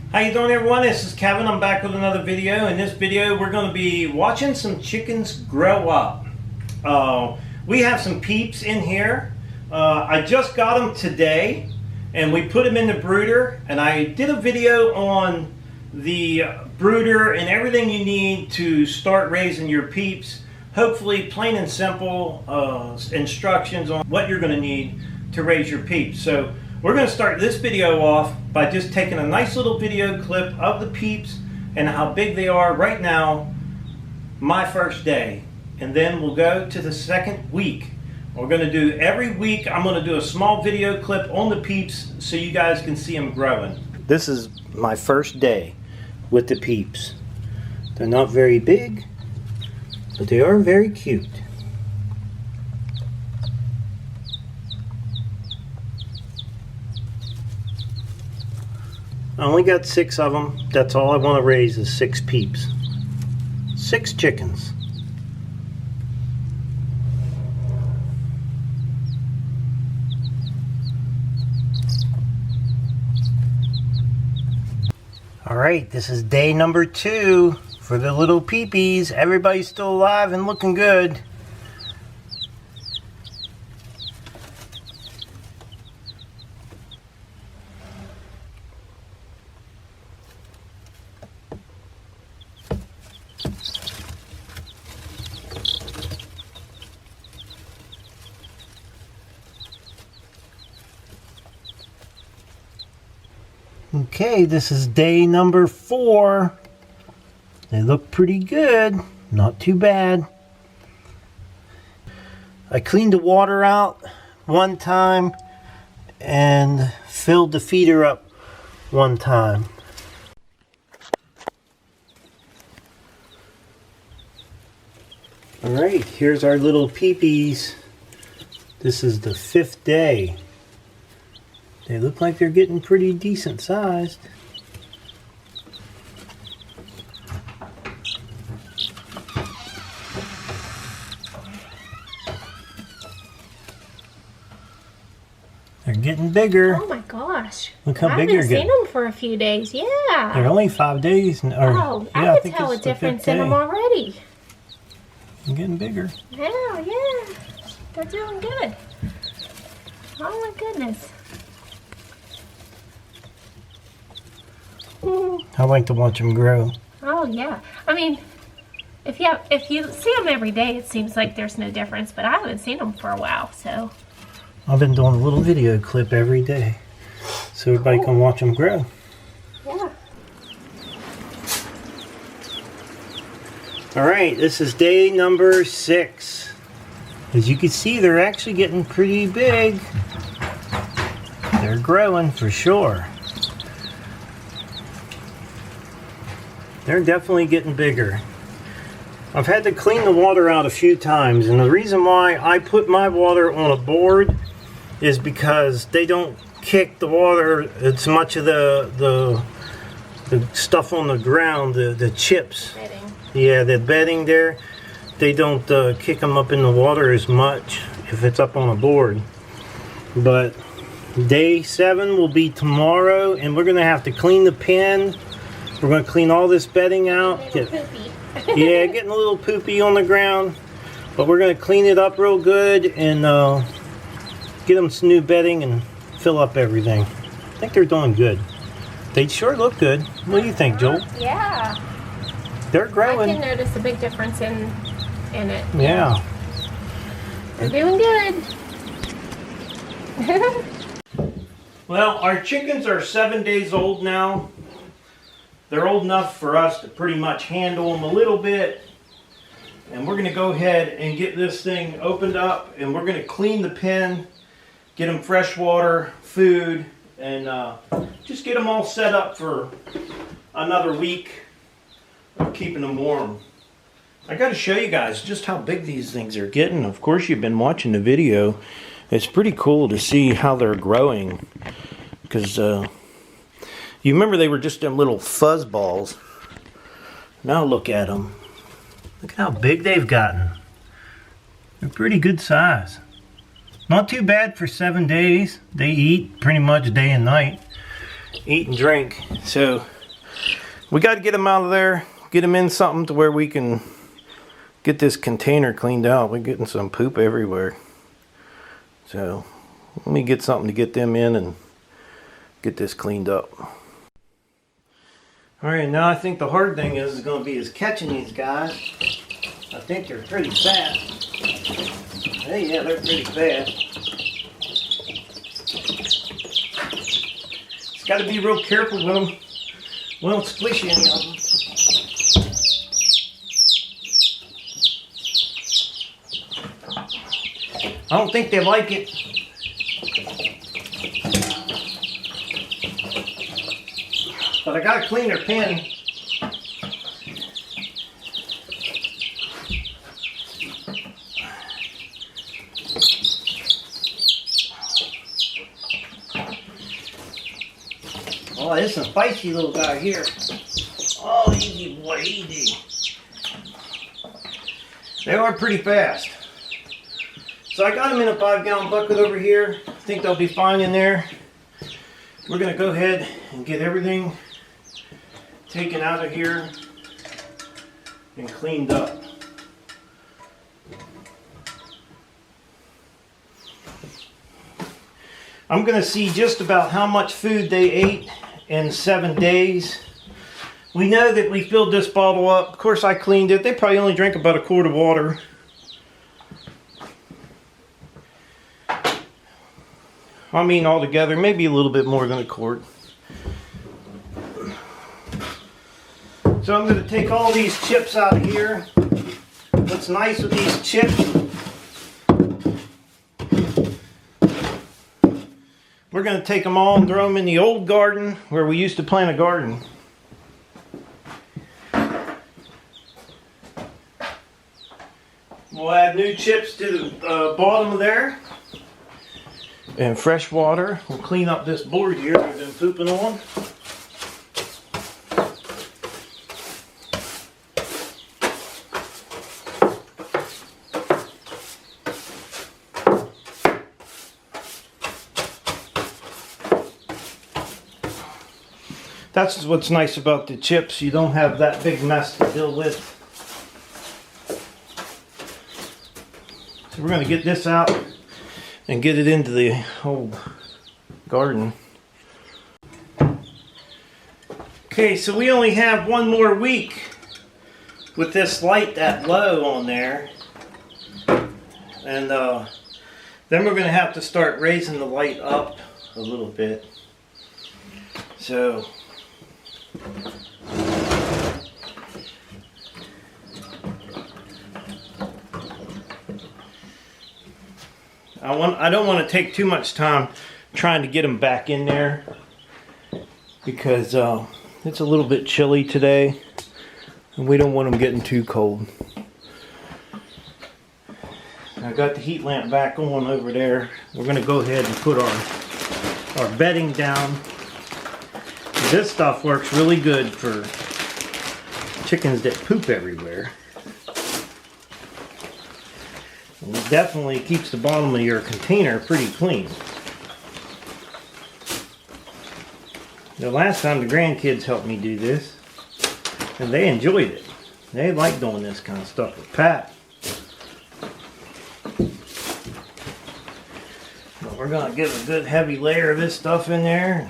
How you doing, everyone? This is Kevin. I'm back with another video. In this video we're going to be watching some chickens grow up. We have some peeps in here. I just got them today and we put them in the brooder, and I did a video on the brooder and everything you need to start raising your peeps. Hopefully plain and simple instructions on what you're going to need to raise your peeps. So we're going to start this video off by just taking a nice little video clip of the peeps and how big they are right now, my first day. And then we'll go to the second week. We're going to do every week, I'm going to do a small video clip on the peeps so you guys can see them growing. This is my first day with the peeps. They're not very big, but they are very cute. I only got 6 of them. That's all I want to raise is 6 peeps. 6 chickens. Alright, this is day number 2 for the little peepees. Everybody's still alive and looking good. Okay, this is day number 4. They look pretty good, not too bad. I cleaned the water out one time and filled the feeder up one time. Alright, here's our little peepees. This is the 5th day. They look like they're getting pretty decent sized. They're getting bigger. Oh my gosh. Look how big they're getting. I haven't seen them for a few days. Yeah. They're only 5 days. Oh, yeah, I can tell a difference in them already. They're getting bigger. Yeah, yeah. They're doing good. Oh my goodness. I like to watch them grow. Oh yeah. I mean, if you see them every day, it seems like there's no difference. But I haven't seen them for a while, so. I've been doing a little video clip every day, so everybody can watch them grow. Yeah. All right, this is day number 6. As you can see, they're actually getting pretty big. They're growing for sure. They're definitely getting bigger. I've had to clean the water out a few times, and the reason why I put my water on a board is because they don't kick the water as much of the stuff on the ground, the chips. Bedding. Yeah, the bedding there. They don't kick them up in the water as much if it's up on a board. But day 7 will be tomorrow, and we're going to have to clean the pen. We're going to clean all this bedding out. Yeah, getting a little poopy on the ground. But we're going to clean it up real good and get them some new bedding and fill up everything. I think they're doing good. They sure look good. What do you think, Joel? Yeah. They're growing. I can notice a big difference in it. Yeah. They're doing good. Well, our chickens are 7 days old now. They're old enough for us to pretty much handle them a little bit. And we're going to go ahead and get this thing opened up, and we're going to clean the pen, get them fresh water, food, and just get them all set up for another week of keeping them warm. I got to show you guys just how big these things are getting. Of course, you've been watching the video. It's pretty cool to see how they're growing, because you remember they were just them little fuzz balls. Now look at them. Look at how big they've gotten. They're pretty good size. Not too bad for 7 days. They eat pretty much day and night. Eat and drink. So We got to get them out of there, get them in something to where we can get this container cleaned out. We're getting some poop everywhere. So let me get something to get them in and get this cleaned up. Alright, now I think the hard thing is going to be catching these guys. I think they're pretty fast. Hey, yeah, they're pretty fast. Just got to be real careful with them. We don't squish any of them. I don't think they like it. But I gotta clean their pen. Oh, this is a feisty little guy here. Oh, easy boy, easy. They are pretty fast. So I got them in a 5-gallon bucket over here. I think they'll be fine in there. We're gonna go ahead and get everything taken out of here and cleaned up. I'm gonna see just about how much food they ate in 7 days. We know that we filled this bottle up. Of course I cleaned it. They probably only drank about a quart of water. I mean altogether, maybe a little bit more than a quart. So I'm going to take all these chips out of here. What's nice with these chips, we're going to take them all and throw them in the old garden where we used to plant a garden. We'll add new chips to the bottom of there. And fresh water. We'll clean up this board here we've been pooping on. That's what's nice about the chips. You don't have that big mess to deal with. So we're going to get this out and get it into the old garden. Okay, so we only have one more week with this light that low on there. And then we're going to have to start raising the light up a little bit. So I don't want to take too much time trying to get them back in there because it's a little bit chilly today and we don't want them getting too cold. I got the heat lamp back on over there. We're going to go ahead and put our bedding down. This stuff works really good for chickens that poop everywhere. And it definitely keeps the bottom of your container pretty clean. The last time the grandkids helped me do this, and they enjoyed it. They like doing this kind of stuff with Pat. But we're going to get a good heavy layer of this stuff in there.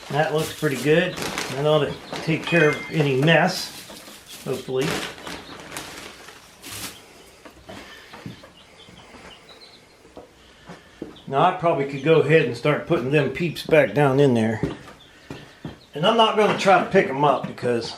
That looks pretty good. That ought to take care of any mess, hopefully. Now I probably could go ahead and start putting them peeps back down in there. And I'm not going to try to pick them up because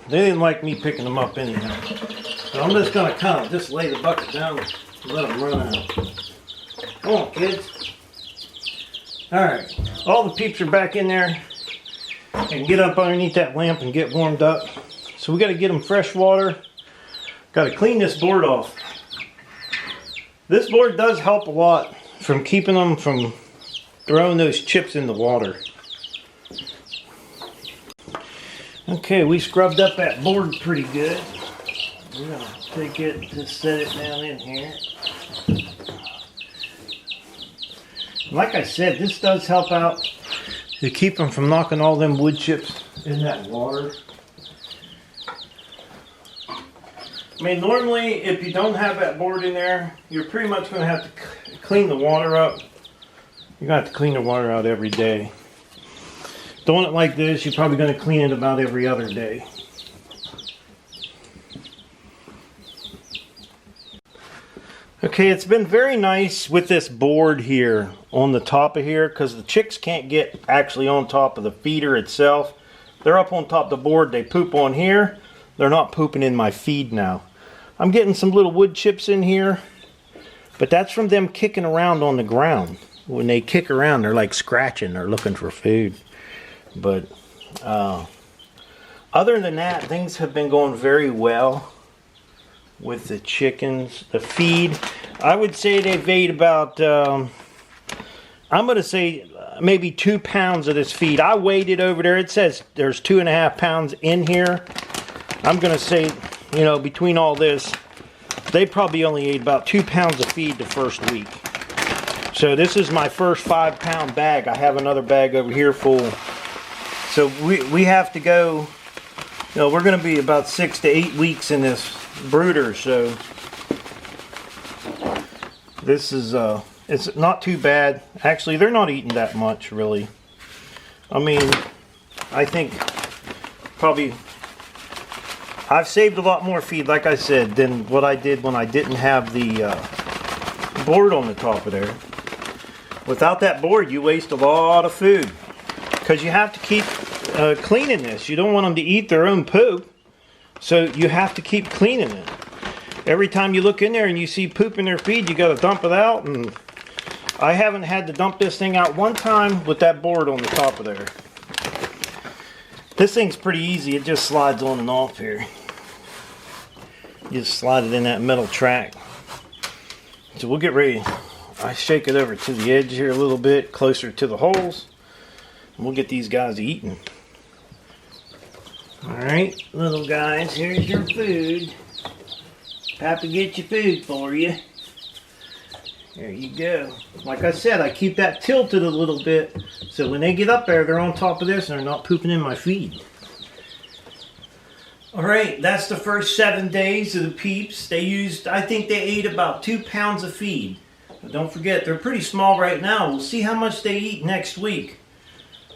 they didn't like me picking them up anyhow. So I'm just going to kind of just lay the bucket down and let them run out. Come on, kids. Alright, all the peeps are back in there. And get up underneath that lamp and get warmed up. So we got to get them fresh water. Got to clean this board off. This board does help a lot from keeping them from throwing those chips in the water. Okay, we scrubbed up that board pretty good. We're going to take it, just set it down in here. Like I said, this does help out to keep them from knocking all them wood chips in that water. I mean, normally if you don't have that board in there, you're pretty much going to have to clean the water up. You're going to have to clean the water out every day. Doing it like this, you're probably going to clean it about every other day. Okay, it's been very nice with this board here on the top of here, because the chicks can't get actually on top of the feeder itself. They're up on top of the board, they poop on here. They're not pooping in my feed now. I'm getting some little wood chips in here, but that's from them kicking around on the ground. When they kick around, they're like scratching, they're looking for food. But other than that, things have been going very well with the chickens. The feed, I would say they've ate about, I'm going to say maybe 2 pounds of this feed. I weighed it over there. It says there's 2.5 pounds in here. I'm going to say, you know, between all this, they probably only ate about 2 pounds of feed the first week. So this is my first 5-pound bag. I have another bag over here full. So we have to go, you know, we're going to be about 6 to 8 weeks in this brooder. So this is, it's not too bad. Actually, they're not eating that much, really. I mean, I think probably I've saved a lot more feed, like I said, than what I did when I didn't have the board on the top of there. Without that board, you waste a lot of food, because you have to keep cleaning this. You don't want them to eat their own poop, so you have to keep cleaning it. Every time you look in there and you see poop in their feed, you got to dump it out. And I haven't had to dump this thing out one time with that board on the top of there. This thing's pretty easy. It just slides on and off here. You just slide it in that metal track. So we'll get ready. I shake it over to the edge here a little bit, closer to the holes. And we'll get these guys eating. Alright, little guys, here's your food. Papa get your food for you. There you go. Like I said, I keep that tilted a little bit, so when they get up there, they're on top of this and they're not pooping in my feed. Alright, that's the first 7 days of the peeps. They used, I think they ate about 2 pounds of feed. But don't forget, they're pretty small right now. We'll see how much they eat next week.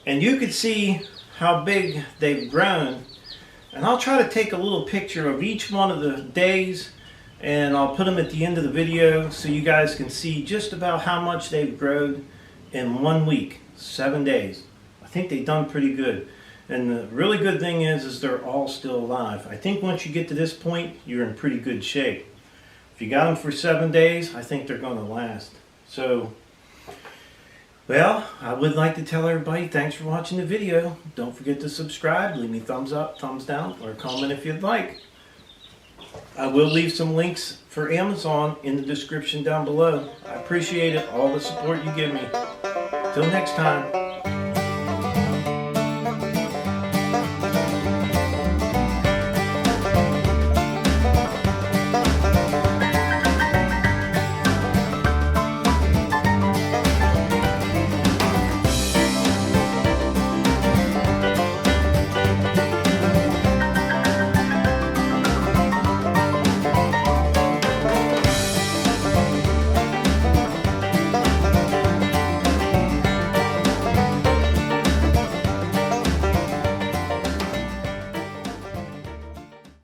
And you can see how big they've grown. And I'll try to take a little picture of each one of the days, and I'll put them at the end of the video so you guys can see just about how much they've grown in 1 week, 7 days. I think they've done pretty good. And the really good thing is they're all still alive. I think once you get to this point, you're in pretty good shape. If you got them for 7 days, I think they're going to last. So, well, I would like to tell everybody thanks for watching the video. Don't forget to subscribe, leave me thumbs up, thumbs down, or a comment if you'd like. I will leave some links for Amazon in the description down below. I appreciate it, all the support you give me. Till next time.